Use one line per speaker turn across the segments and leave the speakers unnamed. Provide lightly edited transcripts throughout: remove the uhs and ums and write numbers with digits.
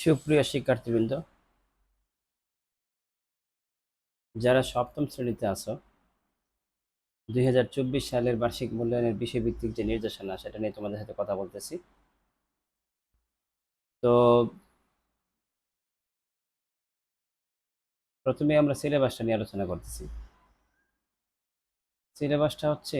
সুপ্রিয় শিক্ষার্থীবৃন্দ, যারা সপ্তম শ্রেণীতে আছো, 2024 সালের বার্ষিক মূল্যায়নের বিষয়ভিত্তিক যে নির্দেশনা সেটা নিয়ে তোমাদের সাথে কথা বলতেছি। তো প্রথমে আমরা সিলেবাসটা নিয়ে আলোচনা করতেছি। সিলেবাসটা হচ্ছে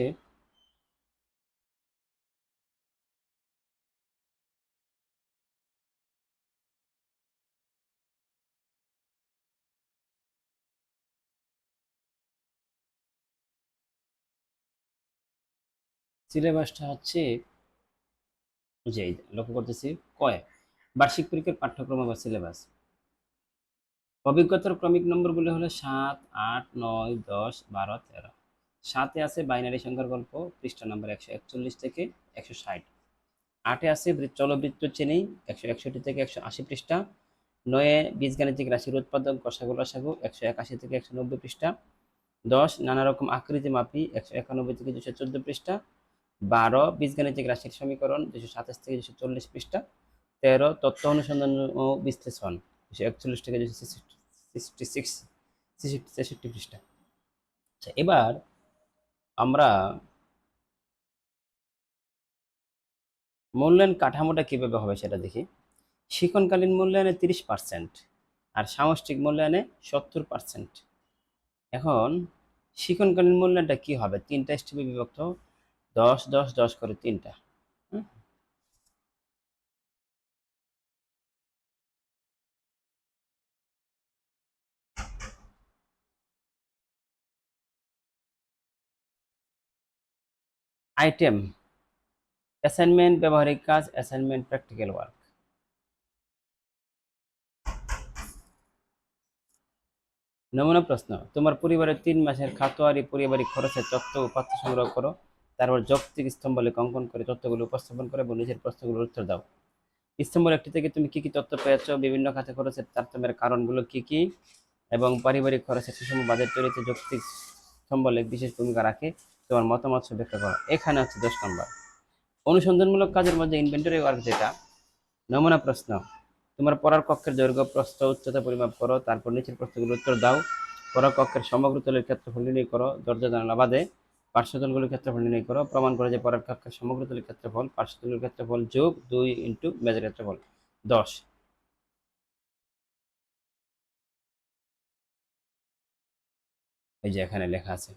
সিলেবাসটা হচ্ছে যে লক্ষ্য করতেছি বার্ষিক পরীক্ষার পাঠ্যক্রম বা সিলেবাস। অভিজ্ঞতার ক্রমিক নম্বরগুলো হলো 7, 8, 9, 10, 12, 13। 7-এ আছে বাইনারি সংখ্যার গল্প, পৃষ্ঠা নম্বর 141 থেকে 160। 8-এ আছে চলবৃত্ত চেনি, 161 থেকে 180 পৃষ্ঠা। 9-এ বীজগাণিতিক রাশির উৎপাদক গসাগু লসাগু, 181 থেকে 190 পৃষ্ঠা। 10 নানা রকম আকৃতি মাপি, 191 থেকে 214 পৃষ্ঠা। 12 বীজগাণিতিক রাশির সমীকরণ, 227 থেকে 240 পৃষ্ঠা। 13 তথ্য অনুসন্ধান ও বিশ্লেষণ, 241 থেকে 266 পৃষ্ঠা। আচ্ছা, এবার আমরা মূল্যায়ন কাঠামোটা কিভাবে হবে সেটা দেখি। শিক্ষণকালীন মূল্যায়নে 30% আর সামষ্টিক মূল্যায়নে 70%। এখন শিক্ষণকালীন মূল্যায়নটা কি হবে? 3টা স্টেপে বিভক্ত, 10, 10, 10 করে 3টা। আইটেম: অ্যাসাইনমেন্ট, ব্যবহারিক কাজ, অ্যাসাইনমেন্ট, প্র্যাকটিক্যাল ওয়ার্ক। নমুনা প্রশ্ন: তোমার পরিবারের 3 মাসের খাতোয়ারি পারিবারিক খরচের তথ্য উপাত্ত সংগ্রহ করো। তারপর যৌক্তিক স্তম্ভলেখ অঙ্কন করে তথ্যগুলো উপস্থাপন করে এবং নিচের প্রশ্নগুলোর উত্তর দাও। স্তম্ভের একটি থেকে তুমি কি কি তথ্য পেয়েছো, বিভিন্ন খাতে খরচের তারতম্যের কারণগুলো কি কি, এবং পারিবারিক খরচের সুষম বাজেট তৈরিতে যৌক্তিক স্তম্ভলেখ বিশেষ ভূমিকা রাখে, তোমার মতামত ব্যাখ্যা করো। এখানে হচ্ছে 10 নম্বর। অনুসন্ধানমূলক কাজের মধ্যে ইনভেন্টরি ওয়ার্ক, যেটা নমুনা প্রশ্ন: তোমার পড়ার কক্ষের দৈর্ঘ্য প্রস্থ উচ্চতা পরিমাপ করো, তারপর নিচের প্রশ্নগুলোর উত্তর দাও। পড়ার কক্ষের সমগ্র তলের ক্ষেত্রফল নির্ণয় করো, দরজা জানালা বাদে পার্শ্বতলগুলোর ক্ষেত্রফল নির্ণয় করো। প্রমাণ করে যে পড়ার কক্ষের সমগ্র তলের ক্ষেত্রফল পার্শ্বতলের ক্ষেত্রফল যোগ 2 ইন্টু মেজের ক্ষেত্রফল 10। এই যে এখানে লেখা আছে।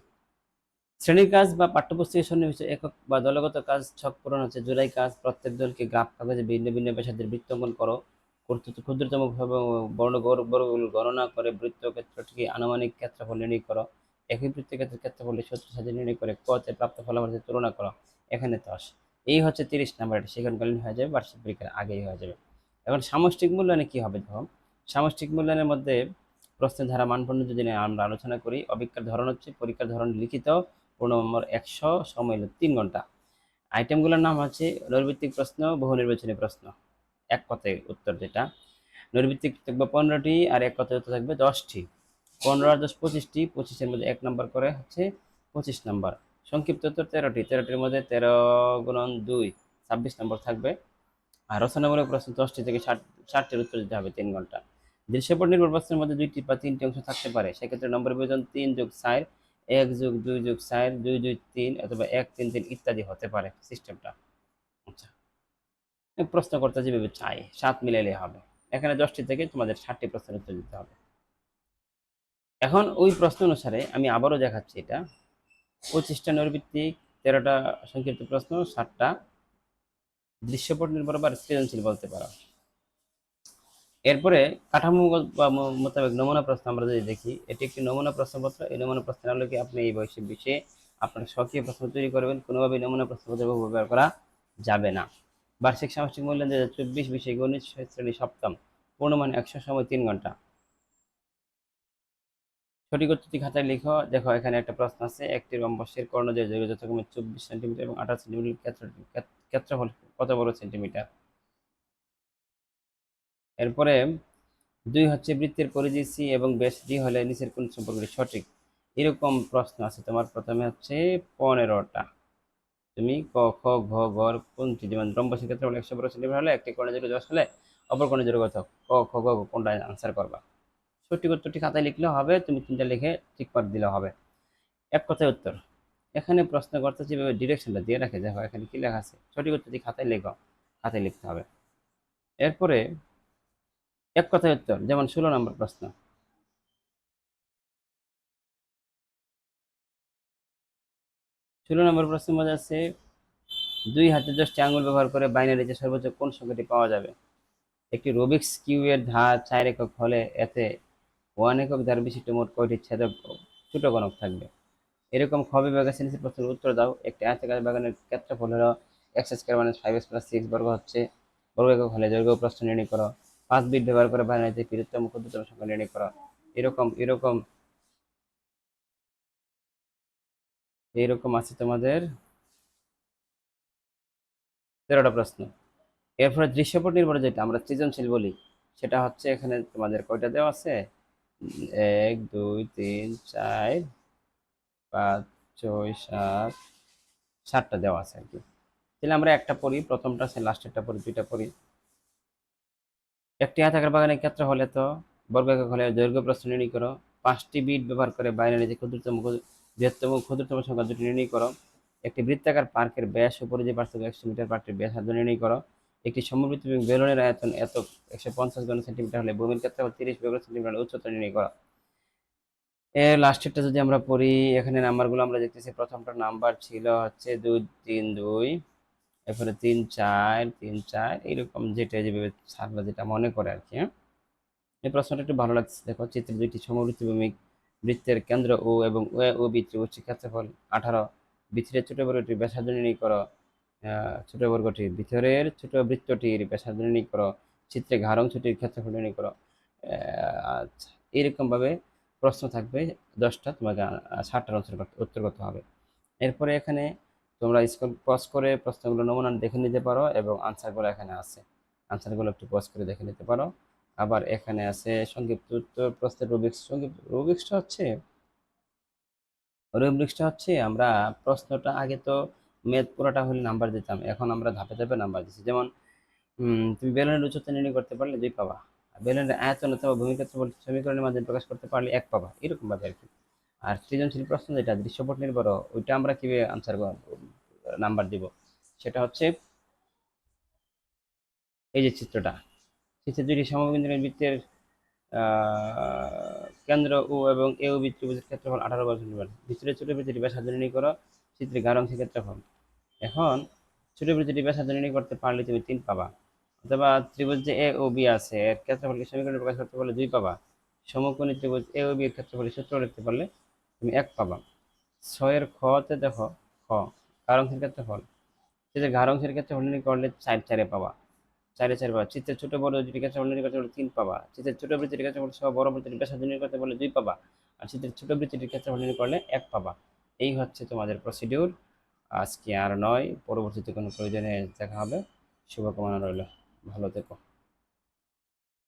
শ্রেণীর কাজ বা পাঠ্যপুস্তকের সন্নিবেশ একক বা দলগত কাজ ছক পূরণ হচ্ছে জোড়াই কাজ। প্রত্যেক দলকে গ্রাফ কাগজে ভিন্ন ভিন্ন ব্যাসার্ধের বৃত্ত অঙ্কন করো। ক্ষুদ্রতম বর্গগুলো গণনা করে বৃত্ত ক্ষেত্রটিকে আনুমানিক ক্ষেত্রফল নির্ণয় করো। একই বৃত্তক্ষেত্রের ক্ষেত্রফল সূত্র সাহায্যে নির্ণয় করে ক-তে প্রাপ্ত ফলাফলের তুলনা করো। এখানে 10। এই হচ্ছে 30 নাম্বার। এটা সেখানকালীন হয়ে যাবে, বার্ষিক পরীক্ষার আগেই হয়ে যাবে। এখন সামষ্টিক মূল্যায়নে কি হবে দেখো। সামষ্টিক মূল্যায়নের মধ্যে প্রশ্নের ধারা মানপণ্য যদি আমরা আলোচনা করি, অভিজ্ঞার ধরন হচ্ছে পরীক্ষার ধরন লিখিত, পূর্ণ নম্বর 100, সময় হলো 3 ঘন্টা। আইটেমগুলোর নাম হচ্ছে নৈর্ভিত্তিক প্রশ্ন, বহু নির্বাচনী প্রশ্ন। এক কথায় উত্তর যেটা, নৈর্ভিত্তিক থাকবে 15টি আর এক কথায় উত্তর থাকবে 10টি। 15 আর 10 25টি, 25-এর মধ্যে 1 নাম্বার করে হচ্ছে 25 নাম্বার। সংক্ষিপ্ত উত্তর 13টি, 13টির মধ্যে 13 গুণন 2 26 নম্বর থাকবে। আর রচনামূলক প্রশ্ন 10টি থেকে 60টির উত্তর দিতে হবে 3 ঘন্টা। দৃশ্যপট নির্ভর প্রশ্নের মধ্যে 2টি বা 3টি অংশ থাকতে পারে, সেক্ষেত্রে নম্বর বিভাজন 3 যোগ 4, 1 যোগ 2 যোগ 4, 2 যোগ 3 অথবা 1 3 3 ইত্যাদি হতে পারে সিস্টেমটা। আচ্ছা, প্রশ্ন করতে যেভাবে চাই 7 মিলাইলে হবে। এখানে 10টি থেকে তোমাদের 60টি প্রশ্নের উত্তর দিতে হবে। এখন ওই প্রশ্ন অনুসারে আমি আবারও দেখাচ্ছি। এটা 25টা নৈর্ভিত্তিক, 13টা সংক্ষিপ্ত প্রশ্ন, 7টা দৃশ্যপট নির্ভর বা সৃজনশীল বলতে পারো। এরপরে কাঠামো বা মোতাবেক নমুনা প্রশ্ন আমরা যদি দেখি, এটি একটি নমুনা প্রশ্নপত্র। এই নমুনা প্রশ্নের আলোকে আপনি এই বয়সের বিষয়ে আপনার স্বকীয় প্রশ্ন তৈরি করবেন। কোনোভাবেই নমুনা প্রশ্নপত্র ব্যবহার করা যাবে না। বার্ষিক সামষ্টিক মূল্যায়ন 2024, বিষয় গণিত, শ্রেণী সপ্তম, পূর্ণমান 100, সময় 3 ঘন্টা। সঠিক উত্তরটি খাতায় লিখো। দেখো এখানে একটা প্রশ্ন আছে, একটি রম্বসের কর্ণদের দৈর্ঘ্য যথাক্রমে 24 সেন্টিমিটার এবং 28 সেন্টিমিটার, ক্ষেত্রফল কত বড় সেন্টিমিটার। এরপরে 2 হচ্ছে বৃত্তের পরিধি সি এবং ব্যাস ডি হলে নিচের কোন সম্পর্কটি সঠিক। এরকম প্রশ্ন আছে তোমার। প্রথমে হচ্ছে 15টা। তুমি ক খ ঘ ঘর কোনটি, যেমন রম্বসের ক্ষেত্রে 112 সেন্টিমিটার হলে একটি কর্ণের দৈর্ঘ্য 10 হলে অপর কোনো জোড়া কথা ক খ গ ঘ কোনটা আনসার করবা। সঠিক উত্তরটি খাতায় লিখলেও হবে, তুমি তিনটা লিখে ঠিক করে দিলেও হবে। এক কথায় উত্তর। এখানে প্রশ্ন করতে যেভাবে ডিরেকশনটা দিয়ে রাখে, দেখো এখানে কি লেখা আছে, সঠিক উত্তরটি খাতায় লেখো, খাতায় লিখতে হবে। এরপরে এক কথায় উত্তর, যেমন 16 নম্বর প্রশ্ন। 16 নম্বর প্রশ্নের মধ্যে আছে 2 হাতে 10টি আঙুল ব্যবহার করে বাইনারিতে সর্বোচ্চ কোন সংখ্যাটি পাওয়া যাবে। একটি রুবিক্স কিউবের ধার 4 একক হলে এতে 1 একক ধার বিশিষ্ট মোট কয়টি ছেদক ছোট গণক থাকবে। এরকম খ বিভাগের শ্রেণীর প্রশ্নের উত্তর দাও। একটি আয়তাকার বাগানের ক্ষেত্রফল হলো x square minus 5x plus 6 বর্গ হচ্ছে বর্গ একক হলে দৈর্ঘ্য প্রস্থ নির্ণয় করো। 5 বিট ব্যবহার করে বাইনারিতে বৃহত্তম ক্ষুদ্রতম সংখ্যা নির্ণয় করো। এরকম এরকম এইরকম আছে তোমাদের 13টা প্রশ্ন। এরপরে দৃশ্যপট নির্ভর যেটা আমরা সৃজনশীল বলি, সেটা হচ্ছে এখানে তোমাদের কয়টা দেওয়া আছে, 1 2 3 4 5 6 7 7টা দেওয়া আছে আর কি। তাহলে আমরা একটা পড়ি, প্রথমটা আছে, লাস্টেরটা পড়ি, দুইটা পড়ি। একটি আয়তাকার বাগানের ক্ষেত্র হলে তো বর্গ একক হলে দৈর্ঘ্য প্রস্থ নির্ণয় করো। 5টি বিট ব্যবহার করে বাইনারি যে বৃহত্তম ক্ষুদ্রতম সংখ্যা দুটি নির্ণয় করো। একটি বৃত্তাকার পার্কের ব্যাস ও পরিধি পার্থক্য 100 মিটার, পার্কটির ব্যাসার্ধ নির্ণয় করো। একটি সমবৃত্ত বেলুনের আয়তন এত 150 ঘন সেন্টিমিটার হলে ভূমির ক্ষেত্রফল 30 বর্গ সেন্টিমিটার, উচ্চতা নির্ণয় করো। এর লাস্টেরটা যদি আমরা পড়ি, এখানে নাম্বারগুলো আমরা দেখতেছি, প্রথমটার নাম্বার ছিল হচ্ছে 2 3 2, এরপরে 3 4 3 4, এরকম যেটা যেভাবে ছাড়লো যেটা মনে করে আর কি। হ্যাঁ, এই প্রশ্নটা একটু ভালো লাগছে। দেখো, চিত্রে দুইটি সমবৃত্তি বৃত্তের কেন্দ্র ও এবং ও বি ত্রিভুজটির ক্ষেত্রফল 18, ভিতরের ছোট বর্গটির ব্যাসার্ধ নির্ণয় করো। ছোট বর্গটির ভিতরের ছোট বৃত্তটির ব্যাসার্ধ নির্ণয় করো। চিত্রে ঘাড় অংশটির ক্ষেত্রফল নির্ণয় করো। আচ্ছা, এইরকম ভাবে প্রশ্ন থাকবে 10টা, তোমাকে 60টার উত্তর করতে হবে। এরপরে এখানে তোমরা স্কুল পজ করে প্রশ্নগুলো নমুনা দেখে নিতে পারো এবং আনসারগুলো এখানে আছে, আনসারগুলো একটু পজ করে দেখে নিতে পারো। আবার এখানে আছে সংক্ষিপ্ত উত্তর প্রশ্নের রুবিক্স। রুবিক্সটা হচ্ছে আমরা প্রশ্নটা আগে তো ম্যাথ পুরোটা হলে নাম্বার দিতাম, এখন আমরা ধাপে ধাপে নাম্বার দিচ্ছি। যেমন তুমি বেলুনের উচ্চতা নির্ণয় করতে পারলে 2 পাবা, আর বেলুনের আয়তন অথবা ভূমিক্ষেত্রফল সমীকরণের মাধ্যমে প্রকাশ করতে পারলে 1 পাবা, এরকম ভাবে আর কি। আর সৃজনশীল প্রশ্ন যেটা দৃশ্যপট নির্ভর, ওইটা আমরা কিভাবে আনসার নাম্বার দিব, সেটা হচ্ছে এই যে চিত্রে দুইটি সমকেন্দ্রিক বৃত্তের কেন্দ্র ও এবং এ ও বি ত্রিভুজের ক্ষেত্রফল 18 বর্গ সেন্টিমিটার। ভিতরের ছোট বৃত্তটি ব্যাসার্ধ নির্ণয় করো। চিত্রে ঘাড় অংশের ক্ষেত্রফল। এখন ছোট বৃত্তটি ব্যাসার্ধ নির্ণয় করতে পারলে তুমি 3 পাবা, অথবা ত্রিভুজ যে এ ও বি আছে এর ক্ষেত্রফলকে সমীকরণে প্রকাশ করতে পারলে 2 পাবা। সমকোণী ত্রিভুজ এ ও বি এর ক্ষেত্রফলের সূত্র লিখতে পারলে তুমি 1 পাবা। 6 এর তে দেখো, খ ঘাড় অংশের ক্ষেত্রফল, চিত্রে ঘাড় অংশের ক্ষেত্রফল নির্ণয় করলে 4 4 পাবা, 4 4 পাবা। চিত্রের ছোট বড় দুটি ক্ষেত্রফল নির্ণয় করতে পারলে 3 পাবা। চিত্রের ছোট বৃত্তটির ক্ষেত্রফল সহ বড় বৃত্তটির ব্যাসার্ধ নির্ণয় করতে পারলে 2 পাবা, আর চিত্রের ছোট বৃত্তটির ক্ষেত্রফল নির্ণয় করলে 1 পাবা। এই হচ্ছে তোমাদের প্রসিডিউর। আজকে আর নয়, পরবর্তীতে কোনো প্রয়োজনে দেখা হবে। শুভকামনা রইল, ভালো থেকো।